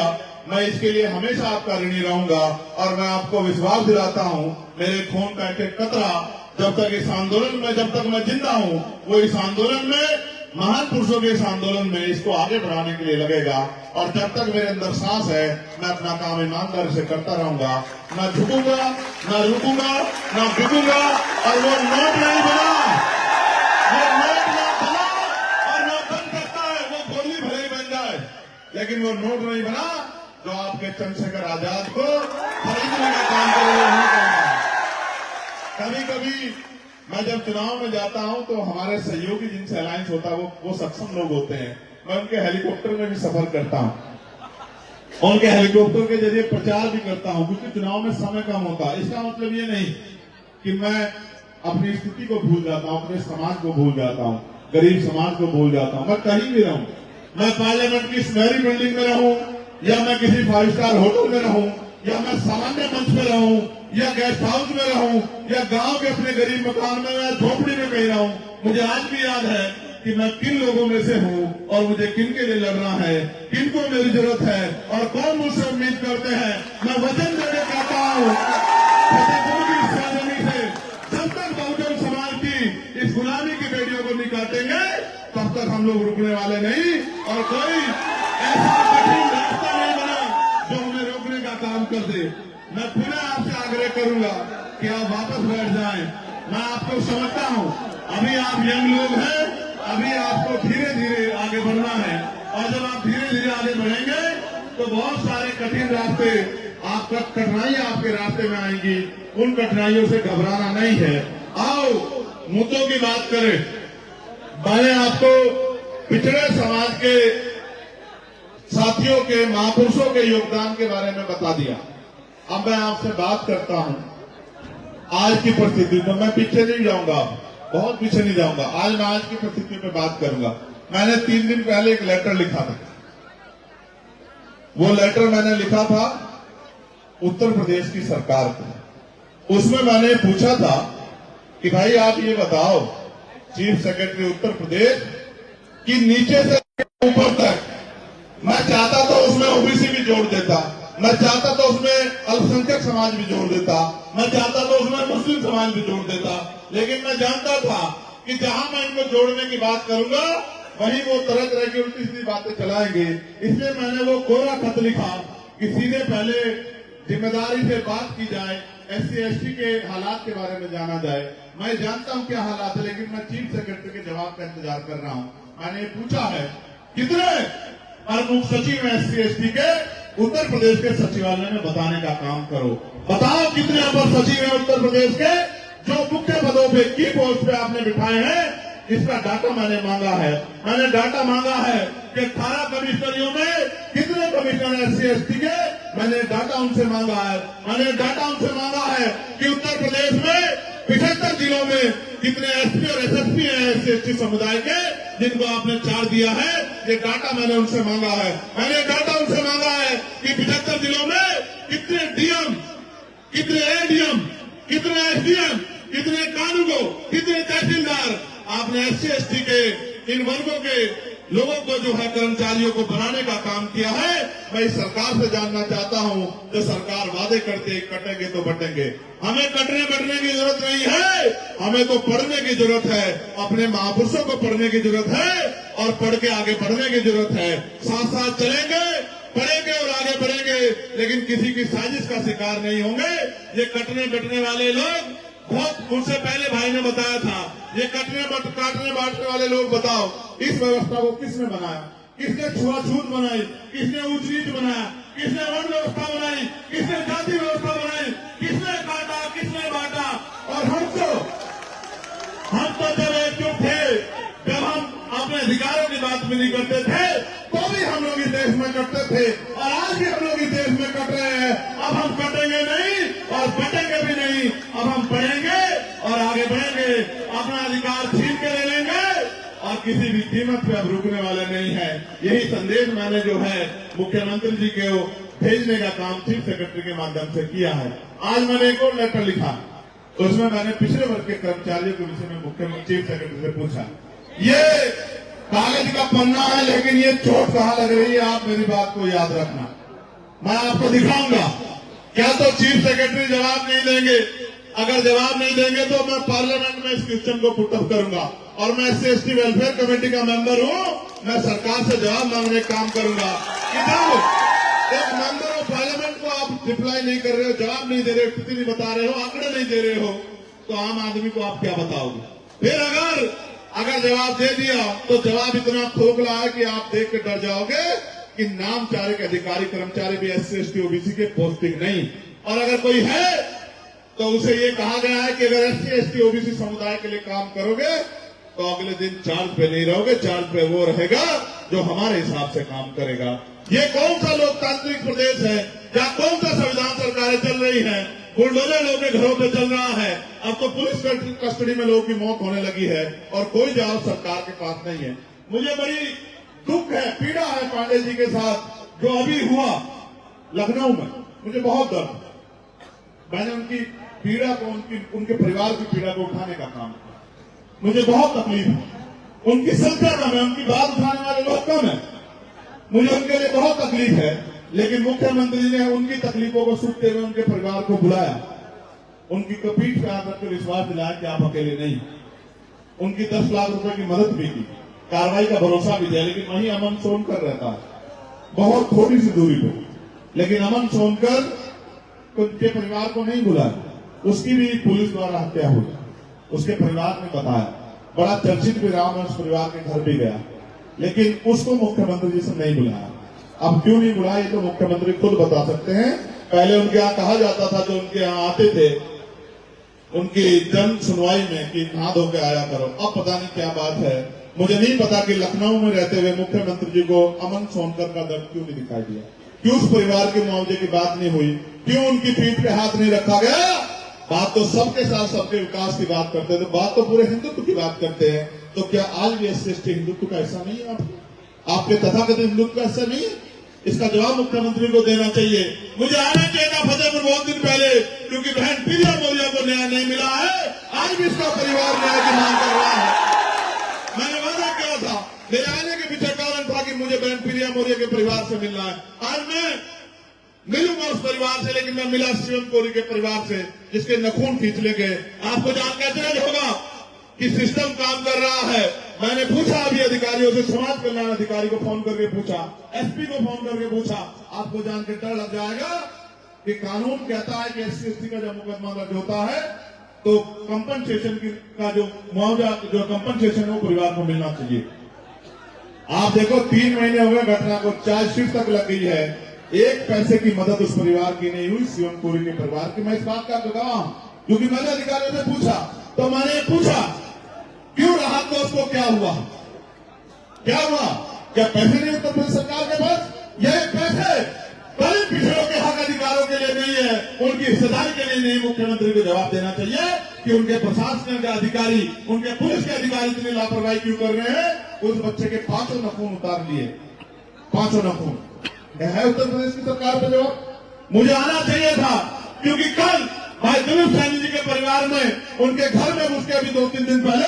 मैं इसके लिए हमेशा आपका ऋणी रहूंगा। और मैं आपको विश्वास दिलाता हूं, मेरे खून का एक कतरा जब तक इस आंदोलन में, जब तक मैं जिंदा हूं, वो इस आंदोलन में, महान पुरुषों के इस आंदोलन में इसको आगे बढ़ाने के लिए लगेगा। और जब तक मेरे अंदर सांस है, मैं अपना काम ईमानदारी से करता रहूंगा। न झुकूंगा, न रुकूंगा, न बिकूंगा। और वो नोट नहीं बना, वो नोट ना बना और न बन सकता है, वो गोली भले ही बन जाए, लेकिन वो नोट नहीं बना जो आपके चंद्रशेखर आजाद को खरीदने का काम करेगा। कभी कभी मैं जब चुनाव में जाता हूं तो हमारे सहयोगी जिनसे अलायंस होता है वो सक्षम लोग होते हैं। मैं उनके हेलीकॉप्टर में भी सफर करता हूं, उनके हेलीकॉप्टर के जरिए प्रचार भी करता हूं, क्योंकि चुनाव में समय कम होता है। इसका मतलब ये नहीं कि मैं अपनी स्थिति को भूल जाता हूं, अपने समाज को भूल जाता हूं, गरीब समाज को भूल जाता हूं। मैं कहीं भी रहूं, मैं पार्लियामेंट की सुनहरी बिल्डिंग में रहूं, या मैं किसी 5 स्टार होटल में रहूं, या मैं सामान्य मंच में रहूं, या गेस्ट हाउस में रहूं, या गांव के अपने गरीब मकान में, या झोपड़ी में कहीं रहूं, मुझे आज भी याद है कि मैं किन लोगों में से हूं और मुझे किन के लिए लड़ना है, किन को मेरी जरूरत है और कौन मुझसे उम्मीद करते हैं। मैं वचन देने कहता हूं, फतेहपुर की सरजमी से जब तक बहुजन समाज की इस गुलामी की बेड़ियों को नहीं काटेंगे, तब तक हम लोग रुकने वाले नहीं। और कोई ऐसा कठिन रास्ता नहीं बना जो हमें रोकने का काम कर दे। मैं पुनः आपसे आग्रह करूंगा कि आप वापस बैठ जाएं। मैं आपको समझता हूं, अभी आप यंग लोग हैं, अभी आपको धीरे धीरे आगे बढ़ना है। और जब आप धीरे धीरे आगे बढ़ेंगे तो बहुत सारे कठिन रास्ते, आपका कठिनाइयां आपके रास्ते में आएंगी। उन कठिनाइयों से घबराना नहीं है। आओ मुद्दों की बात करें। मैंने आपको पिछड़े समाज के साथियों के, महापुरुषों के योगदान के बारे में बता दिया। अब मैं आपसे बात करता हूं आज की परिस्थिति में। मैं पीछे नहीं जाऊंगा, बहुत पीछे नहीं जाऊंगा। आज मैं आज की परिस्थिति पे बात करूंगा। मैंने 3 दिन पहले एक लेटर लिखा था। वो लेटर मैंने लिखा था उत्तर प्रदेश की सरकार को। उसमें मैंने पूछा था कि भाई आप ये बताओ, चीफ सेक्रेटरी उत्तर प्रदेश, कि नीचे से ऊपर तक मैं चाहता तो उसमें ओबीसी भी जोड़ देता, मैं चाहता तो उसमें अल्पसंख्यक समाज भी जोड़ देता, मैं चाहता तो उसमें मुस्लिम समाज भी जोड़ देता। लेकिन मैं जानता था कि जहां मैं इनको जोड़ने की बात करूंगा वहीं वो तरह तरह की उल्टी सीधी बातें चलाएंगे। इसलिए मैंने वो कोरा खत लिखा कि सीधे पहले जिम्मेदारी से बात की जाए, SC ST के हालात के बारे में जाना जाए। मैं जानता हूं क्या हालात है, लेकिन मैं चीफ सेक्रेटरी के जवाब का इंतजार कर रहा हूं। मैंने पूछा है कितने प्रमुख सचिव हैं SC ST के, उत्तर प्रदेश के सचिवालय में बताने का काम करो। बताओ कितने अपर सचिव हैं उत्तर प्रदेश के जो मुख्य पदों पे, की पोस्ट पे आपने बिठाए हैं। इसका डाटा मैंने मांगा है। मैंने डाटा मांगा है कि 18 कमिश्नरियों में कितने कमिश्नर SC ST के, मैंने डाटा उनसे मांगा है। मैंने डाटा उनसे मांगा है कि उत्तर प्रदेश में 75 जिलों में कितने SP और SSP हैं SC ST समुदाय के, जिनको आपने चार्ज दिया है। ये डाटा मैंने उनसे मांगा है। मैंने डाटा उनसे मांगा है कि 75 जिलों में कितने DM, कितने ADM, कितने SDM, कितने कानूनगो, कितने तहसीलदार आपने SC ST के इन वर्गों के लोगों को जो है कर्मचारियों को बनाने का काम किया है। मैं इस सरकार से जानना चाहता हूं, जो सरकार वादे करते कटेंगे तो बटेंगे, हमें कटने बटने की जरूरत नहीं है, हमें तो पढ़ने की जरूरत है, अपने महापुरुषों को पढ़ने की जरूरत है और पढ़ के आगे बढ़ने की जरूरत है। साथ साथ चलेंगे, पढ़ेंगे और आगे बढ़ेंगे, लेकिन किसी की साजिश का शिकार नहीं होंगे। ये कटने बटने वाले लोग, बहुत मुझसे पहले भाई ने बताया था, ये काटने बांटने वाले लोग, बताओ इस व्यवस्था को किसने बनाया? किसने छुआछूत बनाई? किसने ऊंच नीच बनाया? किसने वर्ण व्यवस्था बनाई? किसने जाति व्यवस्था बनाई? किसने काटा? किसने बांटा? और हम तो जब एकजुट थे, जब हम अपने अधिकारों की बात भी नहीं करते थे, तो भी हम लोग इस देश में कटते थे और आज भी हम लोग इस देश में कट रहे हैं। अब हम कटेंगे नहीं और बटेंगे भी नहीं। अब हम पढ़ेंगे और आगे बढ़ेंगे, अपना अधिकार छीन के ले लेंगे और किसी भी कीमत पे अब रुकने वाले नहीं है। यही संदेश मैंने जो है मुख्यमंत्री जी के भेजने का काम चीफ सेक्रेटरी के माध्यम से किया है। आज मैंने एक और लेटर लिखा, उसमें मैंने पिछले वर्ग के कर्मचारियों के विषय में मुख्यमंत्री चीफ सेक्रेटरी से पूछा, ये कागज का पन्ना है लेकिन ये चोट कहाँ लग रही है, आप मेरी बात को याद रखना, मैं आपको दिखाऊंगा। क्या तो चीफ सेक्रेटरी जवाब नहीं देंगे? अगर जवाब नहीं देंगे तो मैं पार्लियामेंट में इस क्वेश्चन को पुट अप करूंगा और मैं SC वेलफेयर कमेटी का मेंबर हूं, मैं सरकार से जवाब मांगने का काम करूंगा। कि एक मेंबर ऑफ पार्लियामेंट को आप रिप्लाई नहीं कर रहे हो, जवाब नहीं दे रहे हो, स्थिति नहीं बता रहे हो, आंकड़े नहीं दे रहे हो, तो आम आदमी को आप क्या बताओगे? फिर अगर जवाब दे दिया तो जवाब इतना खोखला है कि आप देख के डर जाओगे कि नामचारे अधिकारी कर्मचारी भी SC ST OBC के पोस्टिंग नहीं। और अगर कोई है तो उसे ये कहा गया है कि अगर SC ST OBC समुदाय के लिए काम करोगे तो अगले दिन चार्ज पे नहीं रहोगे, चार्ज पे वो रहेगा जो हमारे हिसाब से काम करेगा। ये कौन सा लोकतांत्रिक प्रदेश है जहाँ कौन सा संविधान सरकारें चल रही है? बुलडोजर लोगों के घरों पे चल रहा है। अब तो पुलिस कस्टडी में लोगों की मौत होने लगी है और कोई जवाब सरकार के पास नहीं है। मुझे बड़ी दुख है, पीड़ा है पांडे जी के साथ जो अभी हुआ लखनऊ में, मुझे बहुत दर्द। मैंने उनकी पीड़ा को, उनके परिवार की पीड़ा को उठाने का काम किया, मुझे बहुत तकलीफ है। उनकी संख्या कम है, उनकी बात उठाने वाले लोग कम है, मुझे उनके लिए बहुत तकलीफ है। लेकिन मुख्यमंत्री जी ने उनकी तकलीफों को सुनते हुए उनके परिवार को बुलाया, उनकी पीठ पे हाथ रख के विश्वास दिलाया कि आप अकेले नहीं। उनकी 10 लाख रुपए की मदद भी की, कार्रवाई का भरोसा भी दिया। लेकिन वहीं अमन सोनकर रहता है, बहुत थोड़ी सी दूरी पे, लेकिन अमन सोनकर उनके परिवार को नहीं बुलाया, उसकी भी पुलिस द्वारा हत्या हुई। उसके परिवार ने बताया, बड़ा चर्चित भी रहा, मैं उस परिवार के घर भी गया, लेकिन उसको मुख्यमंत्री जी से नहीं बुलाया। अब क्यों नहीं बुलाया ये तो मुख्यमंत्री खुद बता सकते हैं। पहले उनके यहाँ कहा जाता था, जो उनके यहाँ आते थे उनकी जन सुनवाई में कि नहा धो के आया करो। अब पता नहीं क्या बात है, मुझे नहीं पता कि लखनऊ में रहते हुए मुख्यमंत्री जी को अमन सोनकर का दर्द क्यों नहीं दिखाई दिया, क्यों उस परिवार के मुआवजे की बात नहीं हुई, क्यों उनकी पीठ पे हाथ नहीं रखा गया। बात तो सबके साथ सबके विकास की बात करते थे, बात तो पूरे हिंदुत्व की बात करते हैं। तो क्या आज भी SC ST हिंदुत्व का ऐसा नहीं है? आपके तथाकथित हिंदुत्व का ऐसा नहीं है? इसका जवाब मुख्यमंत्री को देना चाहिए। मुझे आना चाहिए था फतेहपुर बहुत दिन पहले, क्योंकि बहन प्रिया मौर्य को न्याय नहीं मिला है। आज भी इसका परिवार न्याय की मांग कर रहा है। मैंने वादा किया था, मेरे आने के पीछे कारण था कि मुझे बहन प्रिया मौर्य के परिवार से मिलना है। आज मैं मिलूंगा उस परिवार से, लेकिन मैं मिला शिवम कोरी के परिवार से, जिसके नखून खींच ले गए। आपको जान कैसे होगा कि सिस्टम काम कर रहा है। मैंने पूछा अभी अधिकारियों से, समाज कल्याण अधिकारी को फोन करके पूछा, SP को फोन करके पूछा, आपको जान के डर लग जाएगा कि कानून कहता है कि SC ST का जब मुकदमा दर्ज होता है तो कंपनसेशन का जो मुआवजा, जो कंपनसेशन है वो परिवार को मिलना चाहिए। आप देखो 3 महीने हो गए घटना को, चार्जशीट तक लग गई है, 1 पैसे की मदद उस परिवार की नहीं हुई, शिवम कोरी के परिवार की। मैं इस बात का गवाह हूं, क्योंकि मैंने अधिकारियों से पूछा, तो मैंने पूछा क्यों राहत कोष को क्या हुआ, क्या हुआ? क्या पैसे नहीं उत्तर प्रदेश सरकार के पास? ये पैसे दलित पिछड़ों के हक अधिकारों के लिए नहीं है, उनकी हिस्सेदारी के लिए नहीं। मुख्यमंत्री को जवाब देना चाहिए कि उनके प्रशासन के अधिकारी, उनके पुलिस के अधिकारी इतनी लापरवाही क्यों कर रहे हैं? उस बच्चे के 5 नखून उतार लिए, 5 नखून। है उत्तर प्रदेश की सरकार पे जवाब? मुझे आना चाहिए था, क्योंकि कल भाई दिलीप सैनी जी के परिवार में, उनके घर में उसके अभी 2-3 दिन पहले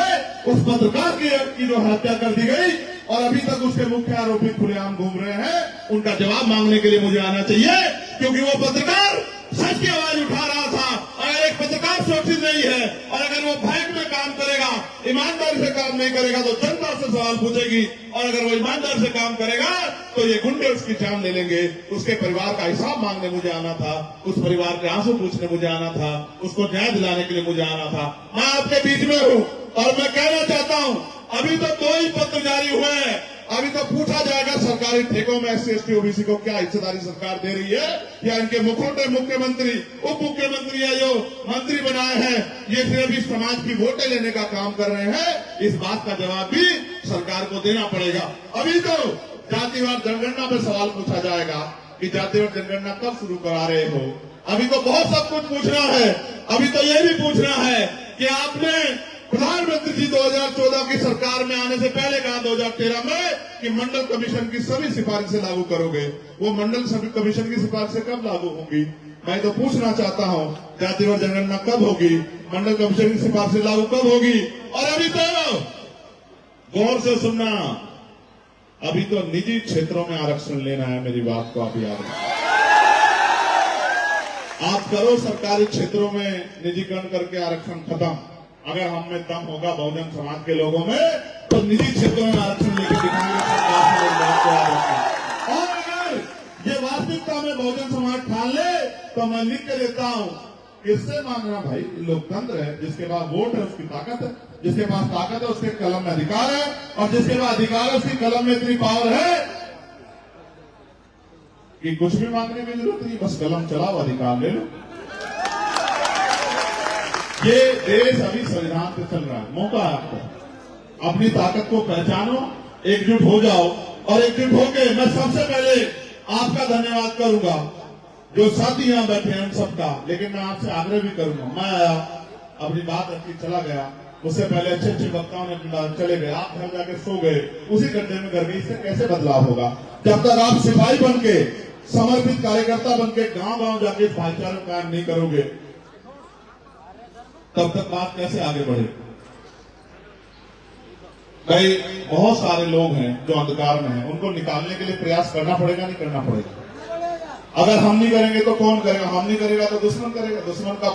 उस पत्रकार की जो हत्या कर दी गई और अभी तक उसके मुख्य आरोपी खुलेआम घूम रहे हैं, उनका जवाब मांगने के लिए मुझे आना चाहिए, क्योंकि वो पत्रकार सच की आवाज उठा रहा था। अगर एक पत्रकार सुरक्षित नहीं है और अगर वो बैंक में काम करेगा, ईमानदारी से काम नहीं करेगा तो जनता से सवाल पूछेगी, और अगर वो ईमानदारी से काम करेगा तो ये गुंडे उसकी जान ले लेंगे। उसके परिवार का हिसाब मांगने मुझे आना था, उस परिवार के आंसू पूछने मुझे आना था, उसको न्याय दिलाने के लिए मुझे आना था। मैं आपके बीच में हूँ और मैं कहना चाहता हूँ, अभी तो 2 ही पत्र जारी हुए हैं। अभी तो पूछा जाएगा सरकारी ठेकों में SC ST OBC को क्या हिस्सेदारी सरकार दे रही है, या इनके मुखोटे मुख्यमंत्री उप मुख्यमंत्री या जो मंत्री बनाए हैं ये सिर्फ इस समाज की वोटें लेने का काम कर रहे हैं। इस बात का जवाब भी सरकार को देना पड़ेगा। अभी तो जातिवार जनगणना पे सवाल पूछा जाएगा कि जातिवार जनगणना कब शुरू करा रहे हो। अभी तो बहुत सब कुछ पूछना है। अभी तो ये भी पूछना है कि आपने प्रधानमंत्री जी 2014 की सरकार में आने से पहले कहा 2013 में कि मंडल कमीशन की सभी सिफारिशें लागू करोगे। वो मंडल सभी कमीशन की सिफारिशें कब लागू होंगी? मैं तो पूछना चाहता हूँ, जातिवार जनगणना कब होगी, मंडल कमीशन की सिफारिशें लागू कब होगी? और अभी तो गौर से सुनना, अभी तो निजी क्षेत्रों में आरक्षण लेना है। मेरी बात को आप याद रखें। आप करो सरकारी क्षेत्रों में निजीकरण करके आरक्षण खत्म। अगर हम में दम होगा बहुजन समाज के लोगों में तो निजी क्षेत्रों में आरक्षण लेके दिखाएंगे सरकार से। इस बात को याद रखें। और अगर ये वास्तविकता में बहुजन समाज ठान ले तो मैं लिख के देता हूँ, किससे मांगना भाई? लोकतंत्र है, जिसके पास वोट है उसकी ताकत है, जिसके पास ताकत है उसके कलम में अधिकार है, और जिसके पास अधिकार है उसकी कलम में इतनी पावर है कि कुछ भी मांगने की जरूरत नहीं, बस कलम चलाओ, अधिकार ले लो। ये देश अभी संविधान पे चल रहा है। मौका है आपको, अपनी ताकत को पहचानो, एकजुट हो जाओ, और एकजुट होके मैं सबसे पहले आपका धन्यवाद करूंगा जो साथी यहां बैठे हैं उन सबका। लेकिन मैं आपसे आग्रह भी करूंगा, मैं आया अपनी बात रखी चला गया, उससे पहले अच्छे अच्छे वक्ताओं ने चले गए, आप घर जाके सो गए, उसी गड्ढे में कर गए। इससे कैसे बदलाव होगा? जब तक आप सिपाही बन के, समर्पित कार्यकर्ता बन के गांव गांव जाके भाईचारा कायम नहीं करोगे, तब तक बात कैसे आगे बढ़े? कई बहुत सारे लोग हैं जो अंधकार में हैं, उनको निकालने के लिए प्रयास करना पड़ेगा, नहीं करना पड़ेगा? अगर हम नहीं करेंगे तो कौन करेगा? हम नहीं करेगा तो दुश्मन करेगा। दुश्मन का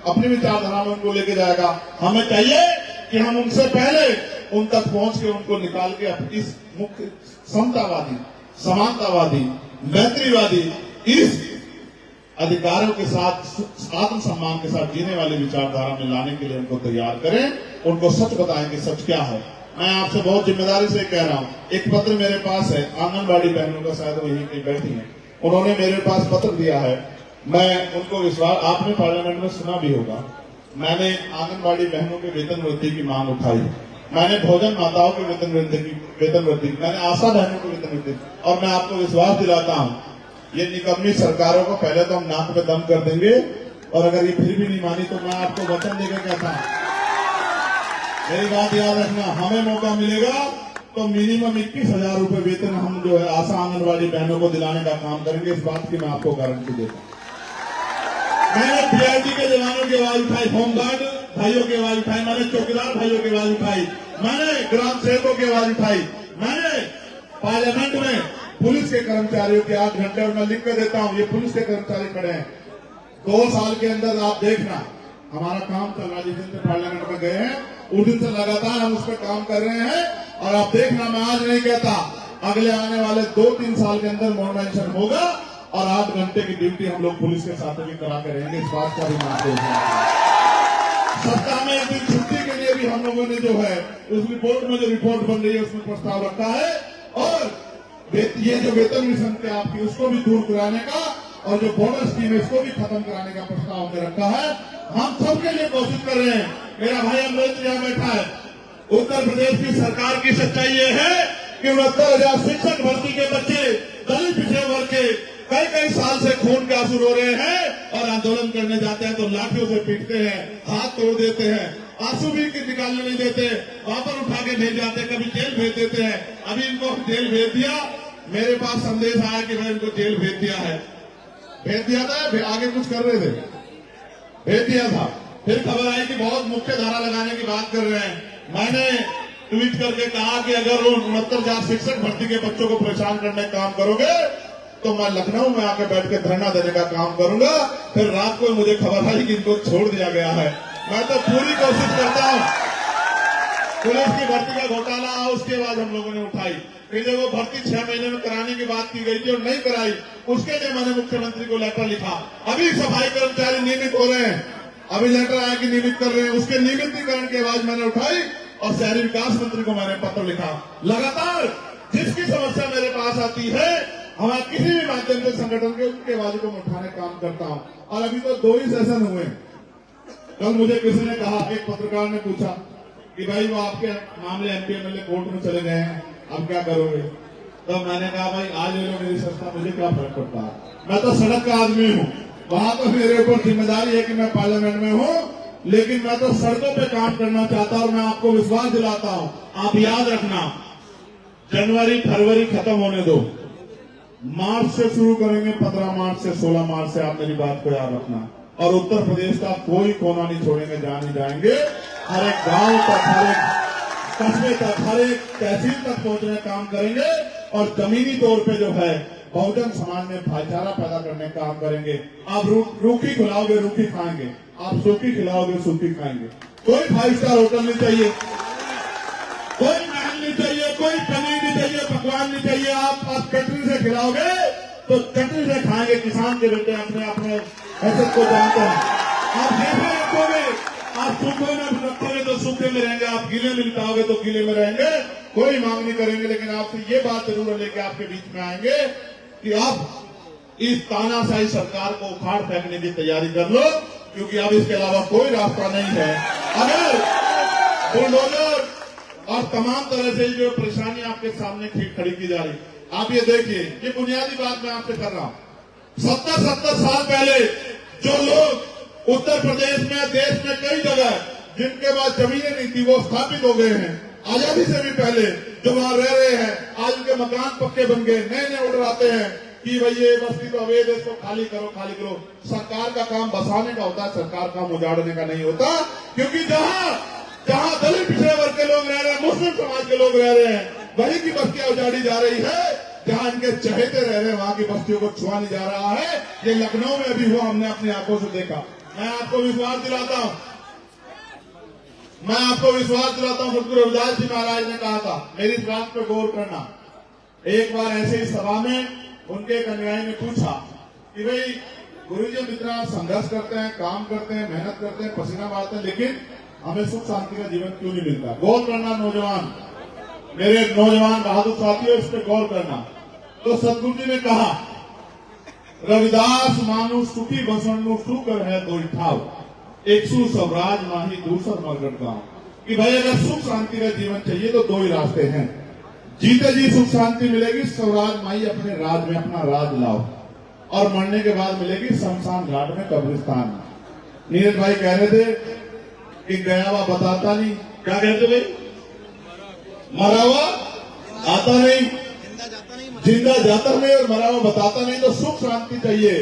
अपनी विचारधारा में उनको लेके जाएगा। हमें चाहिए कि हम उनसे पहले उन तक पहुंच के उनको निकाल के इस मुख्य समतावादी, समानतावादी, मैत्रीवादी, इस अधिकारों के साथ आत्मसम्मान के साथ जीने वाली विचारधारा में लाने के लिए उनको तैयार करें, उनको सच बताएं कि सच क्या है। मैं आपसे बहुत जिम्मेदारी से कह रहा हूं, एक पत्र मेरे पास है, आंगनबाड़ी बहनों का, शायद वो यहीं कहीं बैठी है, उन्होंने मेरे पास पत्र दिया है। मैं उनको विश्वास, आपने पार्लियामेंट में सुना भी होगा, मैंने आंगनबाड़ी बहनों के वेतन वृद्धि की मांग उठाई, मैंने भोजन माताओं के वेतन वृद्धि, मैंने आशा बहनों के वेतन वृद्धि, और मैं आपको विश्वास दिलाता हूं ये निकम्मी सरकारों को पहले तो हम नाक में दम कर देंगे, और अगर ये फिर भी नहीं मानी तो मैं आपको वचन देकर कहता हूं, मेरी बात याद रखना, हमें मौका मिलेगा तो मिनिमम 21,000 रुपए वेतन हम जो है आशा आंगनबाड़ी बहनों को दिलाने का काम करेंगे। इस बात की मैं आपको गारंटी देता हूं। मैंने PRT के जवानों की आवाज उठाई, होमगार्ड भाइयों की आवाज उठाई, मैंने चौकीदार भाइयों की आवाज उठाई, मैंने ग्राम सेवकों की आवाज उठाई, मैंने पार्लियामेंट में पुलिस के कर्मचारियों के 8 घंटे, और मैं लिख कर देता हूं, ये पुलिस के कर्मचारी खड़े हैं। 2 साल के अंदर आप देखना हमारा काम चल रहा है। जिस दिन से पार्लियामेंट में गए हैं उस दिन से लगातार हम उस पर काम कर रहे हैं, और आप देखना, मैं आज नहीं कहता, अगले आने वाले 2-3 साल के अंदर मॉडर्नाइजेशन होगा, और 8 घंटे की ड्यूटी हम लोग पुलिस के साथ भी करा के रहेंगे। इस बात का भी मान सप्ताह में एक दिन छुट्टी के लिए भी हम लोगों ने जो है उस रिपोर्ट में, जो रिपोर्ट बन रही है उसमें प्रस्ताव रखा है, और ये जो वेतन मिशन थे आपकी उसको भी दूर कराने का, और जो बोनस स्कीम है इसको भी खत्म कराने का प्रस्ताव हमने रखा है। हम सबके लिए कोशिश कर रहे हैं। मेरा भाई अमृत यहाँ बैठा है, उत्तर प्रदेश की सरकार की सच्चाई ये है कि 69,000 शिक्षक भर्ती के बच्चे दलित पिछड़े वर्ग के कई साल से खून के आंसू रो रहे हैं, और आंदोलन करने जाते हैं तो लाठियों से पीटते हैं, हाथ तोड़ देते हैं, आंसू भी निकालने नहीं देते, वहां पर उठा के भेज जाते हैं, कभी जेल भेज देते हैं। अभी इनको जेल भेज दिया, मेरे पास संदेश आया कि मैं इनको जेल भेज दिया है, भेज दिया था, फिर आगे कुछ कर रहे थे, भेज दिया था, फिर खबर आई कि बहुत मुख्य धारा लगाने की बात कर रहे हैं। मैंने ट्वीट करके कहा कि अगर वो 69,000 शिक्षक भर्ती के बच्चों को परेशान करने का काम करोगे तो मैं लखनऊ में आके बैठ के धरना देने का काम करूंगा। फिर रात को मुझे खबर आई कि इनको छोड़ दिया गया है। मैं तो पूरी कोशिश करता हूं। पुलिस की भर्ती का घोटाला उसके बाद हम लोगों ने उठाई, फिर जब वो भर्ती 6 महीने में कराने की बात की गई थी और नहीं कराई, उसके लिए मैंने मुख्यमंत्री को लेटर लिखा। अभी सफाई कर्मचारी नियमित हो रहे हैं, अभी लेटर आया कि नियमित कर रहे हैं, उसके नियमितीकरण की आवाज मैंने उठाई और शहरी विकास मंत्री को मैंने पत्र लिखा। लगातार जिसकी समस्या मेरे पास आती है, हमारे किसी भी माध्यम से संगठन के उनके आवाज को मैं उठाने का काम करता हूं। और अभी तो 2 ही सेशन हुए। कल मुझे किसी ने कहा, एक पत्रकार ने पूछा कि भाई वो आपके मामले MP MLA कोर्ट में चले गए हैं, अब क्या करोगे? तो मैंने कहा भाई आज ये लोग मेरी संस्था, मुझे क्या फर्क पड़ता है, मैं तो सड़क का आदमी हूँ। वहां तो मेरे ऊपर जिम्मेदारी है कि मैं पार्लियामेंट में हूँ, लेकिन मैं तो सड़कों पे काम करना चाहता हूँ। मैं आपको विश्वास दिलाता हूँ, आप याद रखना, जनवरी फरवरी खत्म होने दो, मार्च से शुरू करेंगे, 15 मार्च से 16 मार्च से। आप मेरी बात को याद रखना। और उत्तर प्रदेश का कोई कोना नहीं छोड़ेंगे, जहां नहीं जाएंगे। हर एक गांव तक, हर एक कस्बे तक, हर एक तहसील तक पहुंचने का काम करेंगे और जमीनी तौर पे जो है बहुजन समाज में भाईचारा पैदा करने का काम करेंगे। आप रूखी खिलाओगे, रूखी खाएंगे, आप सूखी खिलाओगे, सूखी खाएंगे। कोई 5 स्टार होटल नहीं चाहिए, कोई महल नहीं चाहिए, कोई पनीर नहीं चाहिए, पकवान नहीं चाहिए। आप चटनी से खिलाओगे तो चटनी से खाएंगे। किसान के बेटे अपने अपने हैसियत को जानते हैं। आप जैसे रखोगे, आप सूखे में रखोगे तो सूखे में रहेंगे, आप गीले में बिताओगे तो गीले में रहेंगे। कोई मांग नहीं करेंगे, लेकिन आपसे ये बात जरूर लेके आपके बीच में आएंगे कि आप इस तानाशाही सरकार को उखाड़ फेंकने की तैयारी कर लो, क्योंकि अब इसके अलावा कोई रास्ता नहीं है। अगर बुलडोजर और तमाम तरह से जो परेशानी आपके सामने खड़ी की जा रही, आप ये देखिए, ये बुनियादी बात मैं आपसे कर रहा हूं। 70 साल पहले जो लोग उत्तर प्रदेश में, देश में कई जगह जिनके पास जमीनें नहीं थी, वो स्थापित हो गए हैं। आजादी से भी पहले जो वहां रह रहे हैं, आज उनके मकान पक्के बन गए, नए नए ऑर्डर आते हैं कि भाई ये बस्ती तो अवैध है, इसको खाली करो, खाली करो। सरकार का काम बसाने का होता है, सरकार का काम उजाड़ने का नहीं होता। क्योंकि जहां दलित पिछड़े वर्ग के लोग रह रहे हैं, मुस्लिम समाज के लोग रह रहे हैं, वहीं की बस्तियां उजाड़ी जा रही है। जहां इनके चहेते रह रहे हैं, वहां की बस्तियों को छुआ नहीं जा रहा है। ये लखनऊ में अभी हुआ, हमने अपनी आंखों से देखा। मैं आपको विश्वास दिलाता हूं, सतगुरु रविदास जी महाराज ने कहा था, मेरी इस बात पर गौर करना। एक बार ऐसे ही सभा में उनके एक अनुयायी ने पूछा कि भाई गुरुजी हम इतना संघर्ष करते हैं, काम करते हैं, मेहनत करते हैं, पसीना बहाते हैं, लेकिन हमें सुख शांति का जीवन क्यों नहीं मिलता? गौर करना नौजवान, मेरे नौजवान बहादुर साथियों, इस पर गौर करना। तो सतगुरु जी ने कहा, रविदास मानु सुखी बसनु सुकर है दो ठाव, 100 स्वराज माही दूसर मरगट गांव। कि भाई अगर सुख शांति का जीवन चाहिए तो 2 ही रास्ते हैं। जीते जी सुख शांति मिलेगी, स्वराज माही अपने राज में अपना राज लाओ, और मरने के बाद मिलेगी शमशान घाट में, कब्रिस्तान में। नीरज भाई कह रहे थे कि गया हुआ बताता नहीं, क्या कहते भाई, मरा हुआ आता नहीं, जिंदा जाता नहीं और मरा हुआ बताता नहीं। तो सुख शांति चाहिए,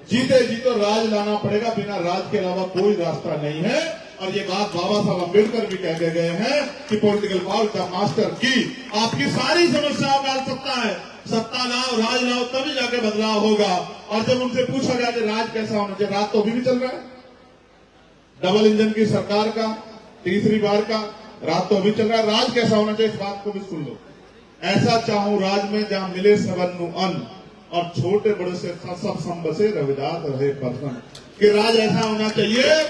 जीते जी तो राज लाना पड़ेगा, बिना राज के अलावा कोई रास्ता नहीं है। और ये बात बाबा साहब अम्बेडकर भी कह के गए हैं कि पॉलिटिकल पावर का मास्टर की आपकी सारी समस्याओं का हल सत्ता है, सत्ता लाओ, राज लाओ, तभी जाके बदलाव होगा। और जब उनसे पूछा गया कि राज कैसा होना चाहिए, राज तो अभी भी चल रहा है, डबल इंजन की सरकार का तीसरी बार का राज तो अभी चल रहा है। राज कैसा होना चाहिए, इस बात को भी सुन लो। ऐसा चाहूं राज में जहां मिले सबनु अन्न, और छोटे बड़े से सब संबसे रविदास रहे बंधन। कि राज ऐसा होना चाहिए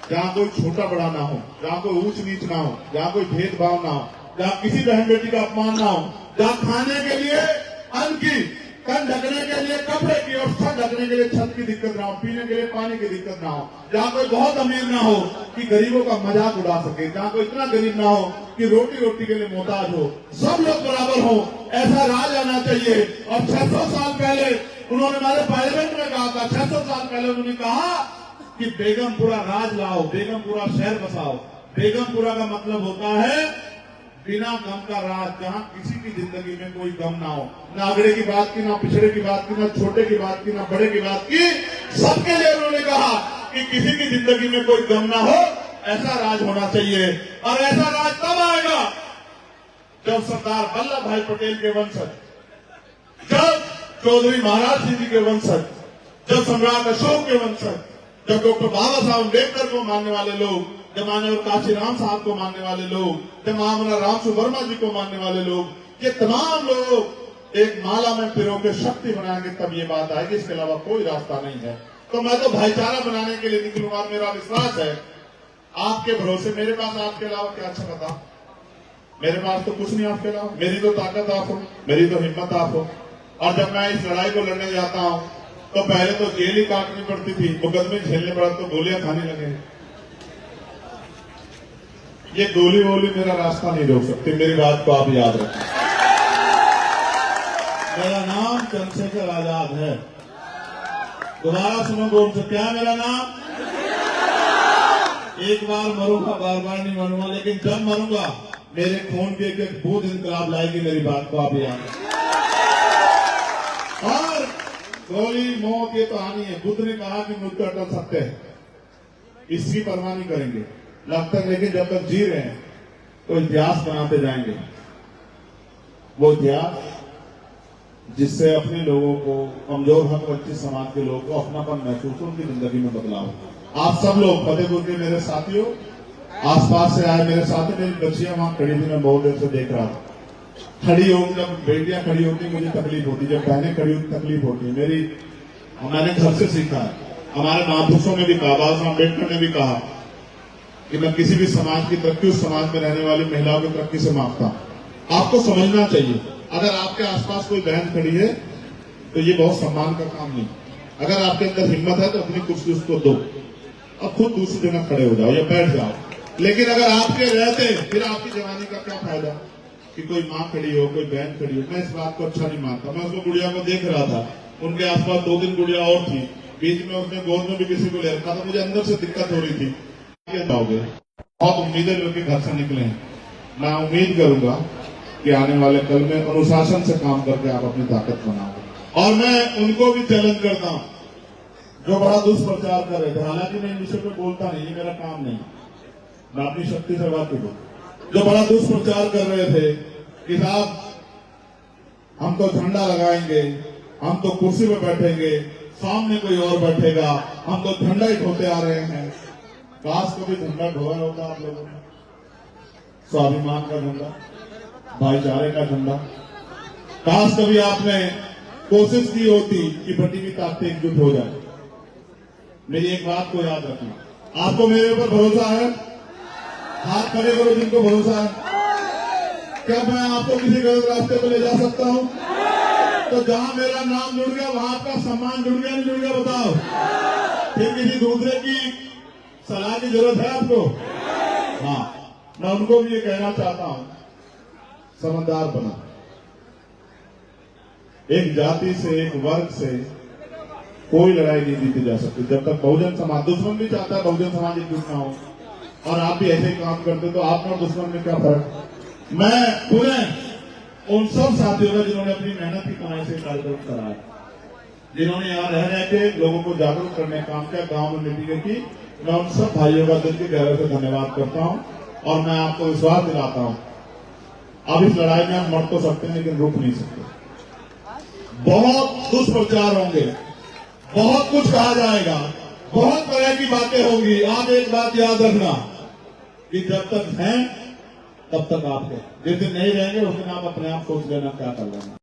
जहां कोई छोटा बड़ा ना हो, जहां कोई ऊंच नीच ना हो, जहां कोई भेदभाव ना हो, जहां किसी बहन बेटी का अपमान ना हो, जहां खाने के लिए अन्न की, कन ढकने के लिए कपड़े की और छत ढकने के लिए छत की दिक्कत ना हो, पीने के लिए पानी की दिक्कत ना हो, जहां कोई बहुत अमीर ना हो कि गरीबों का मजाक उड़ा सके, जहां कोई इतना गरीब ना हो कि रोटी के लिए मोहताज हो, सब लोग बराबर हो, ऐसा राज आना चाहिए। और 600 साल पहले उन्होंने हमारे पार्लियामेंट में कहा था, 600 साल पहले उन्होंने कहा कि बेगमपुरा राज लाओ, बेगमपुरा शहर बसाओ। बेगमपुरा का मतलब होता है बिना गम का राज, जहां किसी की जिंदगी में कोई गम ना हो, ना आगड़े की बात की, ना पिछड़े की बात की, ना छोटे की बात की, ना बड़े की बात की, सबके लिए उन्होंने कहा कि किसी की जिंदगी में कोई गम ना हो, ऐसा राज होना चाहिए। और ऐसा राज तब आएगा जब सरदार वल्लभ भाई पटेल के वंशज, जब चौधरी महाराज जी के वंशज, जब सम्राट अशोक के वंशज, जब डॉक्टर बाबा साहब अम्बेडकर को मानने वाले लोग, जब माननीय काशीराम साहब को मानने वाले लोग, जब महामना रामसु वर्मा जी को मानने वाले लोग, ये तमाम लोग एक माला में पिरो के शक्ति बनाएंगे, तब ये बात आएगी। इसके अलावा कोई रास्ता नहीं है। तो मैं तो भाईचारा बनाने के लिए निकलूंगा। मेरा विश्वास है आपके भरोसे, मेरे पास आपके अलावा क्या अच्छा बता, मेरे पास तो कुछ नहीं आपके अलावा। मेरी तो ताकत आप हो, मेरी तो हिम्मत आप हो। और जब मैं इस लड़ाई को लड़ने जाता हूं तो पहले तो जेल ही काटनी पड़ती थी, मुकदमे झेलने पड़ा, तो गोलियां खाने लगे। ये गोली वोली मेरा रास्ता नहीं रोक सकती, मेरी बात को आप याद रखें। मेरा नाम चंद्रशेखर आजाद है। दोबारा सुनो बोल से, क्या मेरा नाम? एक बार मरूंगा, बार बार नहीं मरूंगा, लेकिन जब मरूंगा मेरे खून की एक बूंद इनकलाब लाएगी। मेरी बात को आप याद रखें। और गोली मौत ये तो आनी है। बुद्ध ने कहा कि मृत्यु अटल सत्य है, इसकी परवाह नहीं करेंगे जब तक, लेकिन जब तक जी रहे हैं तो इतिहास बनाते जाएंगे। वो इतिहास जिससे अपने लोगों को, कमजोर हक बच्चे समाज के लोगों को अपनापन महसूस हो, उनकी जिंदगी में बदलाव हो। आप सब लोग फतेहपुर के मेरे साथियों, आसपास से आए मेरे साथी, मेरी बच्चियां वहां खड़ी थी, मैं बहुत देर से देख रहा था। खड़ी होगी, जब बेटियां खड़ी होती मुझे तकलीफ होती, जब बहनें खड़ी होती तकलीफ होती है। मैंने घर से सीखा है। हमारे महापुरुषों ने भी कहा, बाबा साहब अम्बेडकर ने भी कहा कि मैं किसी भी समाज की तरक्की उस समाज में रहने वाली महिलाओं की तरक्की से मांगता हूं। आपको समझना चाहिए, अगर आपके आसपास कोई बहन खड़ी है तो ये बहुत सम्मान का काम नहीं। अगर आपके अंदर हिम्मत है तो अपनी कुर्सी उसको दो और खुद दूसरी जगह खड़े हो जाओ या बैठ जाओ। लेकिन अगर आपके रहते फिर आपकी जवानी का क्या फायदा कि कोई माँ खड़ी हो, कोई बहन खड़ी हो। मैं इस बात को अच्छा नहीं मानता। मैं उसको गुड़िया को देख रहा था, उनके आसपास 2-3 गुड़िया और थी, बीच में उसने गोद में भी किसी को ले रखा था। मुझे अंदर से दिक्कत हो रही थी। बहुत उम्मीदें लेके घर से निकले हैं। मैं उम्मीद करूंगा कि आने वाले कल में अनुशासन से काम करके आप अपनी ताकत बनाओगे। और मैं उनको भी चैलेंज करता हूं जो बड़ा दुष्प्रचार कर रहे थे। हालांकि मैं इन विषय पे बोलता नहीं, ये मेरा काम नहीं, मैं अपनी शक्ति से बात करूं। जो बड़ा दुष्प्रचार कर रहे थे कि साहब हम तो झंडा लगाएंगे, हम तो कुर्सी पे बैठेंगे, सामने कोई और बैठेगा, हम तो झंडा ही ढोते आ रहे हैं। काश को भी झंडा ढोया होता आप लोगों ने, स्वाभिमान का झंडा, भाईचारे का झंडा। काश कभी आपने कोशिश की होती कि बटी की ताकत एकजुट हो जाए। मेरी एक बात को याद रखना, आपको मेरे ऊपर भरोसा है? हाथ खड़े करो जिनको भरोसा है। क्या मैं आपको किसी गलत रास्ते पर ले जा सकता हूं? तो जहां मेरा नाम जुड़ गया वहां आपका सम्मान जुड़ गया, नहीं जुड़ गया बताओ? फिर किसी दूसरे की सलाह की जरूरत है आपको? हाँ, मैं उनको भी ये कहना चाहता हूं, समझदार बना। एक जाति से, एक वर्ग से कोई लड़ाई नहीं जीती जा सकती जब तक बहुजन समाज, दुश्मन भी चाहता है बहुजन समाज एकजुट ना हो, और आप भी ऐसे ही काम करते तो आप और दुश्मन में क्या फर्क? मैं पुनः उन सब साथियों का जिन्होंने अपनी मेहनत की कमाई से कार्यक्रम कराया, जिन्होंने यहाँ रह के लोगों को जागरूक करने का काम किया, गांव में मीटिंगें की, मैं उन सब भाइयों का दिल की गहराई से धन्यवाद करता हूं। और मैं आपको विश्वास दिलाता हूं, अब इस लड़ाई में हम मर तो सकते हैं लेकिन रुक नहीं सकते। बहुत दुष्प्रचार होंगे, बहुत कुछ कहा जाएगा, बहुत तरह की बातें होंगी। आप एक बात याद रखना कि जब तक हैं तब तक आप हैं, जिस दिन नहीं रहेंगे उस दिन आप अपने आप सोच लेना क्या कर लेना।